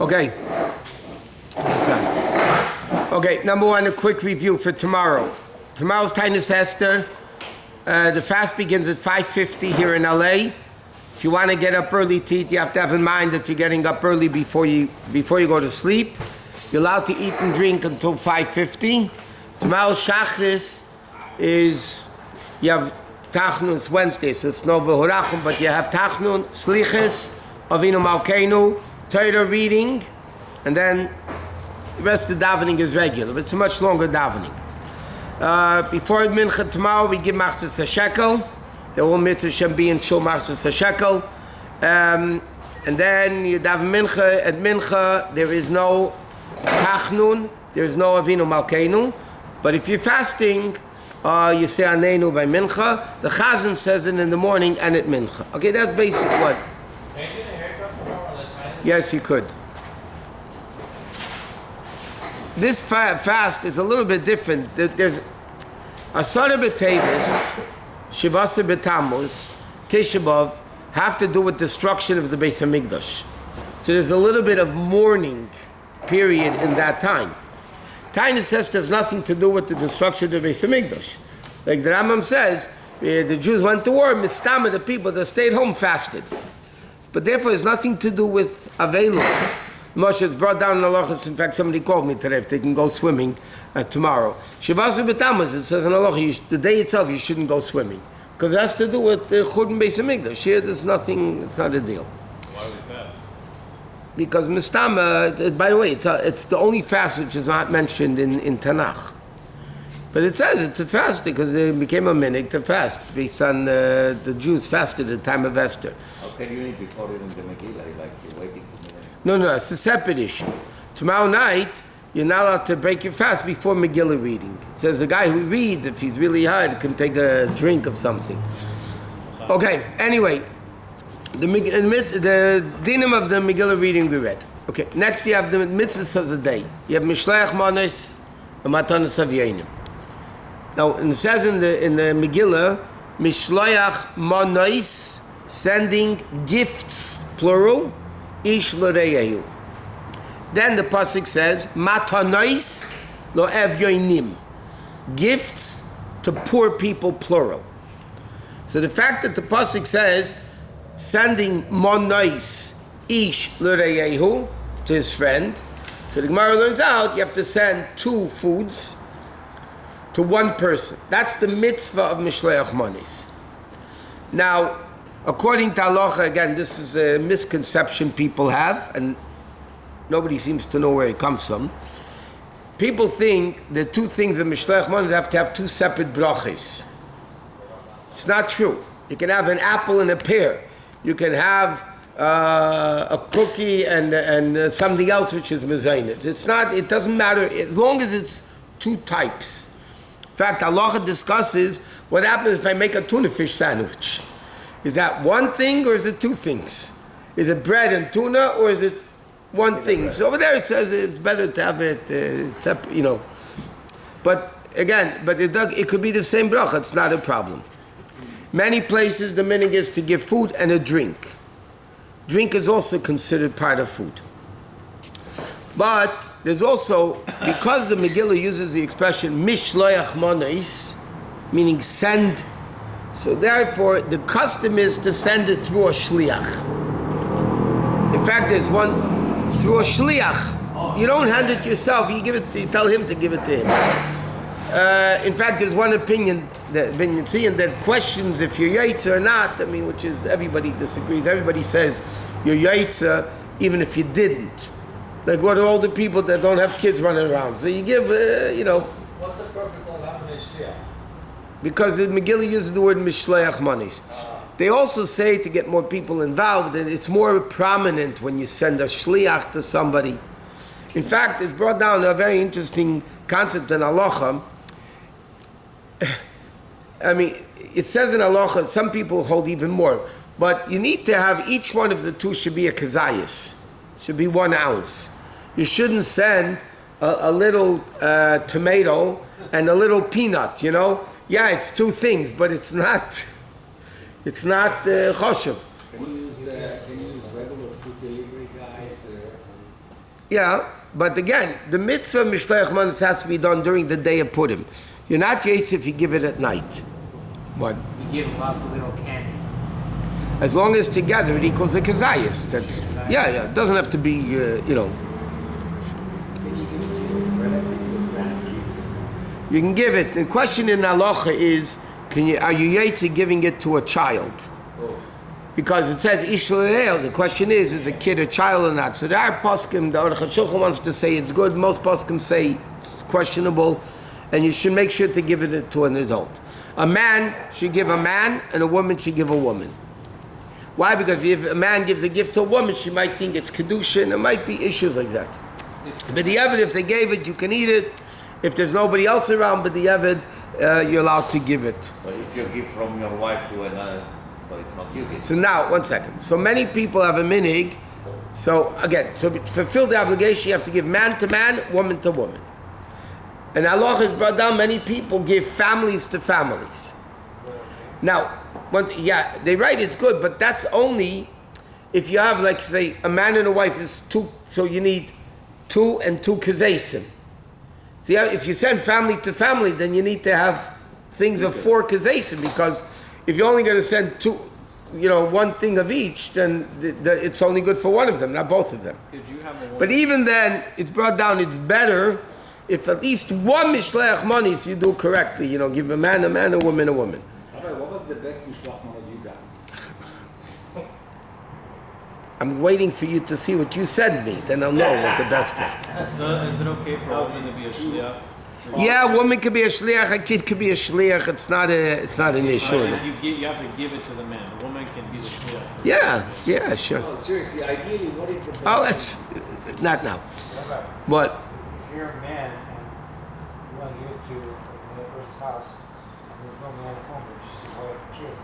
Okay. Okay, number one, a quick review for tomorrow. Tomorrow's Tainus Esther. The fast begins at 5:50 here in LA. If you want to get up early to eat, you have to have in mind that you're getting up early before you go to sleep. You're allowed to eat and drink until 5:50. Tomorrow's Shachris is, you have Tachnun, it's Wednesday, so it's no V'horachim, but you have Tachnun, Sliches, Avinu Malkeinu, Torah reading, and then the rest of the davening is regular, but it's a much longer davening. Before Mincha tomorrow, we give Machzas a shekel. There will mitzvah Shem be in Shul Machzas a shekel. And then you daven Mincha. At Mincha, there is no Tachnun, there is no Avinu Malkeinu. But if you're fasting, you say Aneinu by Mincha. The Chazan says it in the morning and at Mincha. Okay, that's basic what? Can you get a haircut tomorrow? Yes, you could. This fast is a little bit different. There's Asara B'Tevis, Shivasa B'Tammuz, Tisha B'Av have to do with destruction of the Beis HaMikdash. So there's a little bit of mourning period in that time. Tainus Esther has nothing to do with the destruction of the Beis HaMikdash. Like the Rambam says, the Jews went to war, Mistama, the people that stayed home fasted. But therefore, it has nothing to do with Avelus. Moshe, it's brought down in halachos. In fact, somebody called me today if they can go swimming tomorrow. Shivasu B'Tammuz, it says in halacha, the day itself you shouldn't go swimming. Because it has to do with the Churban Beis HaMikdash. Here, there's nothing, it's not a deal. Why we fast? Because Mistama, by the way, it's the only fast which is not mentioned in Tanakh. But it says it's a fast because it became a minhag to fast based on the Jews fasted at the time of Esther. How can you eat before reading the Megillah? Like you're waiting to No, it's a separate issue. Tomorrow night, you're not allowed to break your fast before Megillah reading. It says the guy who reads, if he's really hard, can take a drink of something. Okay, anyway, the dinim of the Megillah reading we read. Okay, next you have the mitzvahs of the day. You have Mishleach Manos and Matanos Avyenim. Now, it says in the Megillah, Mishleach Manos, sending gifts, plural, Ish l'reyehu. Then the pasuk says, Matanos lo evyonim, gifts to poor people, plural. So the fact that the pasuk says, sending monos ish l'reyehu to his friend, so the Gemara learns out you have to send 2 foods to one person. That's the mitzvah of Mishleach Manos. Now, according to halacha, again, this is a misconception people have, and nobody seems to know where it comes from. People think the 2 things of Mishleach Manos have to have 2 separate brachos. It's not true. You can have an apple and a pear. You can have a cookie and something else which is mezainis. It's not. It doesn't matter as long as it's 2 types. In fact, halacha discusses what happens if I make a tuna fish sandwich. Is that one thing or is it 2 things? Is it bread and tuna or is it one thing? So over there it says it's better to have it separate, But again, it could be the same bracha. It's not a problem. Many places the minhag is to give food and a drink. Drink is also considered part of food. But there's also, because the Megillah uses the expression Mishloach Manos, meaning send. So therefore, the custom is to send it through a shliach. In fact, there's one through a shliach. You don't hand it yourself. You tell him to give it to him. In fact, there's one opinion that questions if you're yaitza or not. Which is everybody disagrees. Everybody says you're yaitza even if you didn't. Like what are all the people that don't have kids running around? So you give, What's the purpose of having a shliach? Because the Megillah uses the word Mishleach Manos. They also say to get more people involved, that it's more prominent when you send a shliach to somebody. In fact, it's brought down a very interesting concept in halacha. It says in halacha, some people hold even more, but you need to have each one of the 2 should be a kazayas, should be 1 ounce. You shouldn't send a little tomato and a little peanut, Yeah, it's 2 things, but it's not, It's not choshev. Can you use regular food delivery guys? Yeah, but again, the mitzvah mishleach manos has to be done during the day of Purim. You're not yaitz if you give it at night. What? You give lots of little candy. As long as together it equals a kazayas. That's yeah. It doesn't have to be Can you give it to your relative or grandkids or something? You can give it. The question in halacha is, are you yaitz giving it to a child? Because it says ish l'leil. The question is a kid a child or not? So there are poskim. The Aruch HaShulchan wants to say it's good. Most poskim say it's questionable, and you should make sure to give it to an adult. A man should give a man, and a woman should give a woman. Why? Because if a man gives a gift to a woman, she might think it's kedusha, and there might be issues like that. But the Eved, if they gave it, you can eat it. If there's nobody else around but the Eved, you're allowed to give it. But if you give from your wife to another, so it's not you give. So now, 1 second. So many people have a minig. So again, to fulfill the obligation, you have to give man to man, woman to woman. And Allah has brought down many people give families to families. Now, they write it's good, but that's only if you have, like, say, a man and a wife is two, so you need 2 and 2 kazesim. See, if you send family to family, then you need to have things of 4 kazesim, because if you're only going to send 2, one thing of each, then it's only good for one of them, not both of them. Could you have a woman? But even then, it's brought down, it's better if at least one mishleach manos you do correctly, give a man, a woman, a woman. What was the best mishloach mano you got? I'm waiting for you to see what you send me, then I'll know what the best was. So is it okay for a woman to be a shliach? Yeah, a woman could be a shliach, a kid could be a shliach. It's not an issue. You have to give it to the man. The woman can be the shliach. Yeah, sure. No, seriously, ideally, what is the best? Oh, it's not now. But If you're a man and you want to give it to another person's house and there's no man at home, but just his wife and kids,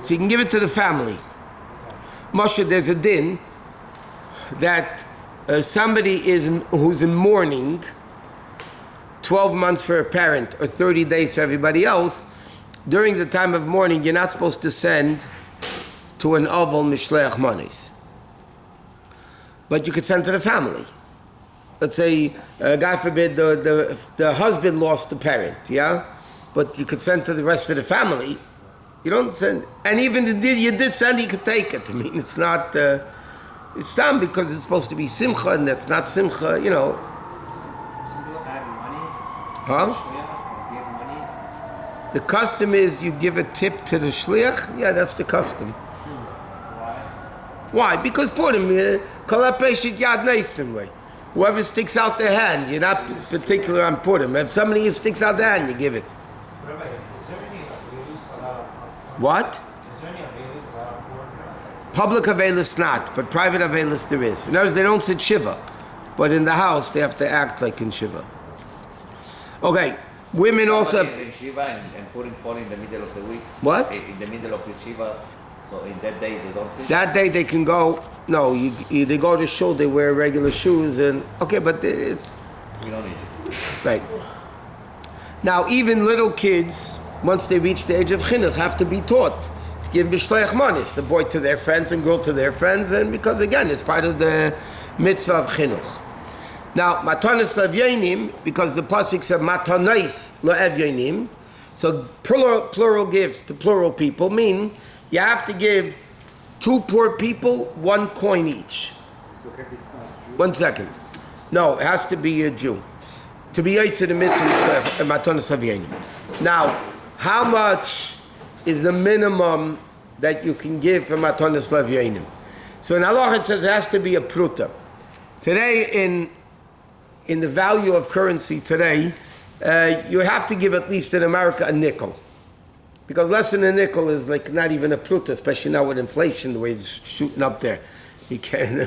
so you can give it to the family. Moshe, there's a din that somebody who's in mourning, 12 months for a parent or 30 days for everybody else, during the time of mourning, you're not supposed to send to an oval mishleach manos. But you could send to the family. Let's say, God forbid, the husband lost the parent, yeah? But you could send to the rest of the family. You don't send, and even if you did send, you could take it. I mean, it's not, it's done because it's supposed to be simcha, and that's not simcha, Some people have money. Huh? Shliach, give money. The custom is you give a tip to the shliach. Yeah, that's the custom. Why? Because Purim, kol ha'peshit yad neistim way. Whoever sticks out their hand, you're not particular on Purim. If somebody sticks out their hand, you give it. Rabbi, is there any availus allowed? What? Is there any availus allowed? Public availus not, but private availus there is. In other words, they don't sit shiva, but in the house they have to act like in shiva. Okay, women also have in Shiva and Purim fall in the middle of the week. What? In the middle of the Shiva, so in that day they don't sit. that day they can go. No, they go to shul. They wear regular shoes and okay, but it's We don't need it. right. Now, even little kids, once they reach the age of chinuch, have to be taught to give mishleach manos, the boy to their friends and girl to their friends, and because again, it's part of the mitzvah of chinuch. Now, matanos levyanim, because the pasuk said matanais levyanim, so plural gifts to plural people mean you have to give 2 poor people 1 coin each. Look, if it's not Jew. 1 second. No, it has to be a Jew. To be to the mitzvah matanos levyanim. Now, how much is the minimum that you can give for matanos levyanim? So in halacha it says it has to be a pruta. Today, in the value of currency today, you have to give at least in America a nickel. Because less than a nickel is like not even a pruta, especially now with inflation, the way it's shooting up there. You can't.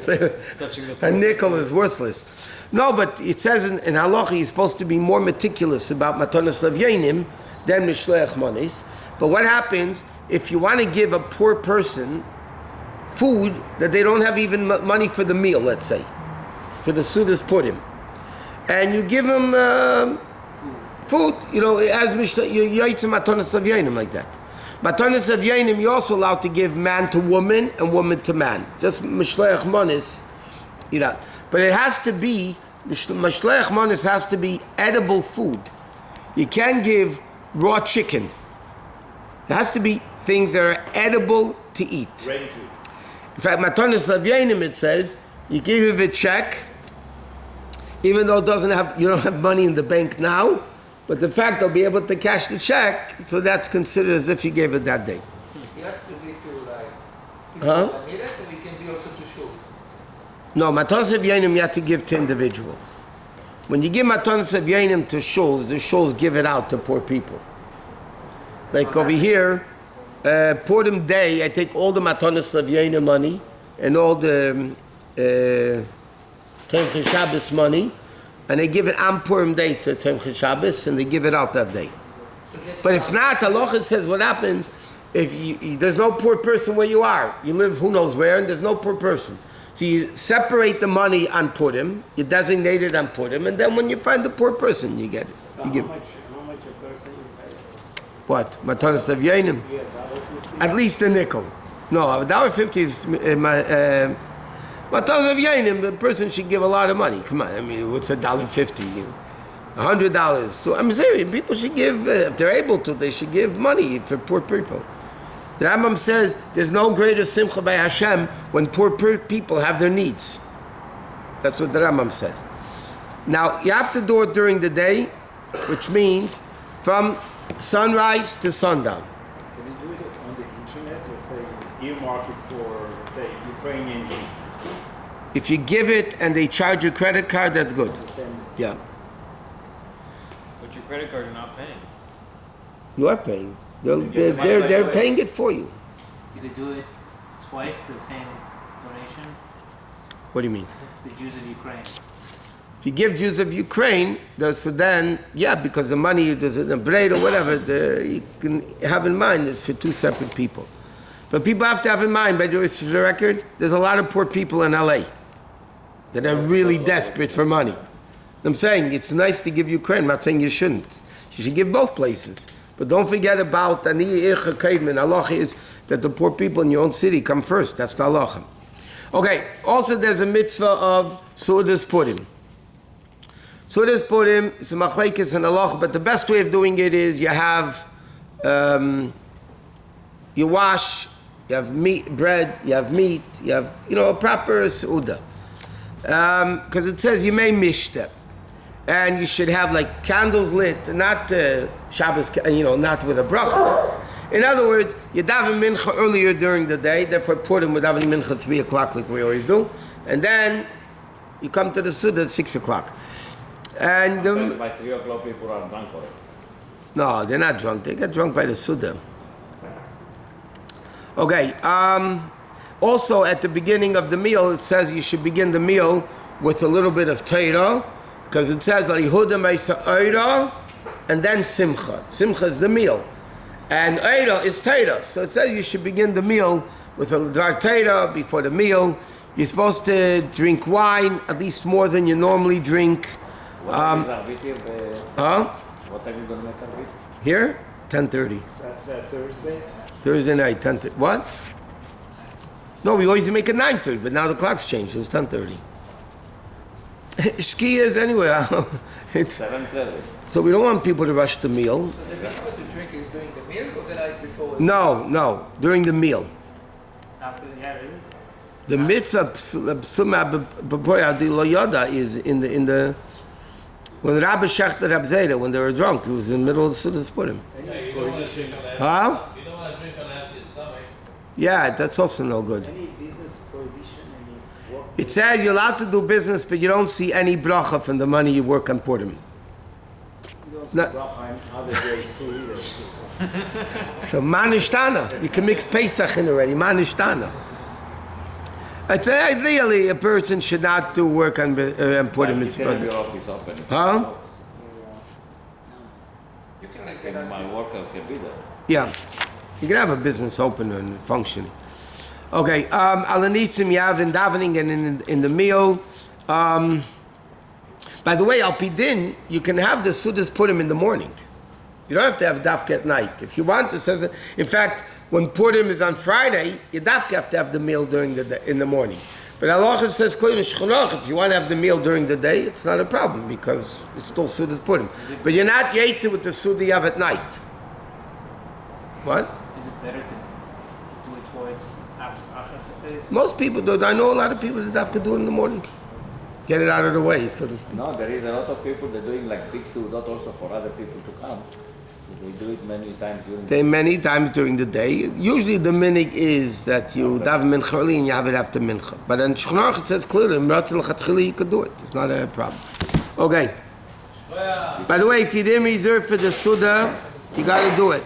A nickel is worthless. No, but it says in halacha you're supposed to be more meticulous about matanos levyanim than mishleach manos. But what happens if you want to give a poor person food that they don't have even money for the meal, let's say, for the Sudas Purim, and you give them food, as you yaitz matanos levyanim like that. Matanis of Yainim, you're also allowed to give man to woman and woman to man. Just Mishleach Monis, but it has to be, Mishleach Monis has to be edible food. You can't give raw chicken. It has to be things that are edible to eat. Ready to. In fact, Matanis of Yainim, it says, you give a check, even though you don't have money in the bank now, but the fact they'll be able to cash the check, so that's considered as if you gave it that day. It has to be to like. Huh? Or it can be also to show. No, Matanis of Yainim you have to give to individuals. When you give Matanis of Yainim to shuls, the shuls give it out to poor people. Like over here, Purim Day, I take all the Matanis of Yainim money and all the Tomchei Shabbos money, and they give it on Purim Day to Tomchei Shabbos, and they give it out that day. But if not, halacha says what happens if there's no poor person where you are. You live who knows where, and there's no poor person. So you separate the money on Purim, you designate it on Purim, and then when you find the poor person, you get it. You give How much a person you pay? what? Matanis of Yainim? Yeah, $1.50. At least a nickel. No, $1.50 is Matanis of Yainim. The person should give a lot of money. Come on, I mean, what's $1.50? $100. So I'm serious. People should give, if they're able to, they should give money for poor people. The Rambam says there's no greater simcha by Hashem when poor people have their needs. That's what the Rambam says. Now, you have to do it during the day, which means from sunrise to sundown. Can you do it on the internet? Let's say earmark it for, let's say, Ukrainian youth. If you give it and they charge your credit card, that's good. Yeah. But your credit card, you're not paying. You are paying. They're paying it for you. You could do it twice, the same donation. What do you mean? The Jews of Ukraine. If you give Jews of Ukraine, so then, yeah, because the money, the bread or whatever, you can have in mind is for two separate people. But people have to have in mind, by the way, it's the record, there's a lot of poor people in LA that are really desperate for money. I'm saying it's nice to give Ukraine, I'm not saying you shouldn't. You should give both places. But don't forget about halacha is that the poor people in your own city come first. That's the halacha. Okay, also there's a mitzvah of Sudas Purim. Sudas Purim is a machlekes and halacha, but the best way of doing it is you have, you wash, you have bread, you have meat, you have, a proper Suda. Because it says you may mishte. And you should have like candles lit, not Shabbos, not with a bracha. In other words, you daven mincha earlier during the day, therefore Purim we daven mincha 3 o'clock like we always do. And then you come to the Suda at 6 o'clock. And By 3 o'clock people are drunk already. no, they're not drunk. They get drunk by the Suda. Okay. Also, at the beginning of the meal, it says you should begin the meal with a little bit of Torah, because it says and then Simcha. Simcha is the meal, and Eira is Torah. So it says you should begin the meal with a dar Torah before the meal. You're supposed to drink wine at least more than you normally drink. What time is Arvit here? What time are you going to make Arvit? Here, 10:30. That's Thursday. Thursday night, 10:30. What? No, we always make it 9:30, but now the clock's changed. It's 10:30. Shkia is anyway. It's 7:30. so we don't want people to rush the meal. So the mitzvah to drink is during the meal or the night before? No, during the meal. After the really? The mitzvah is in the when Rabbi Shechter Rab Zeda, when they were drunk, it was in the middle of the Sudas Purim. You don't want to drink on empty. Huh? You don't want to drink on an empty stomach. Yeah, that's also no good. Any business prohibition? Any work? It says you're allowed to do business, but you don't see any bracha from the money you work on Purim. You don't No. see bracha on other days too either. So manishtana, you can mix Pesach in already. Manishtana. Ideally, a person should not do work on Purim. You It's can have good. your office open. Huh? You can like And my workers can be there. Yeah, you can have a business open and functioning. Okay, Alanisim you have in davening and in the meal. By the way, Al Pidin, you can have the Sudas Purim in the morning. You don't have to have dafka at night. If you want, it says, in fact, when Purim is on Friday, you dafka have to have the meal during the day, in the morning. But halacha says clearly, if you want to have the meal during the day, it's not a problem because it's still Suda's Purim. But you're not yaitze with the Suda you have at night. What? Is it better to do it towards after Chitzeis? Most people do. I know a lot of people that dafka do it in the morning. Get it out of the way, so to speak. No, there is a lot of people that are doing like big suudot also for other people to come. They do it many times during the day. Usually the minig is that you daven mincha early and you have it after mincha. But in Shulchan Aruch it says clearly, you could do it. It's not a problem. Okay. By the way, if you didn't reserve for the Suda, you got to do it.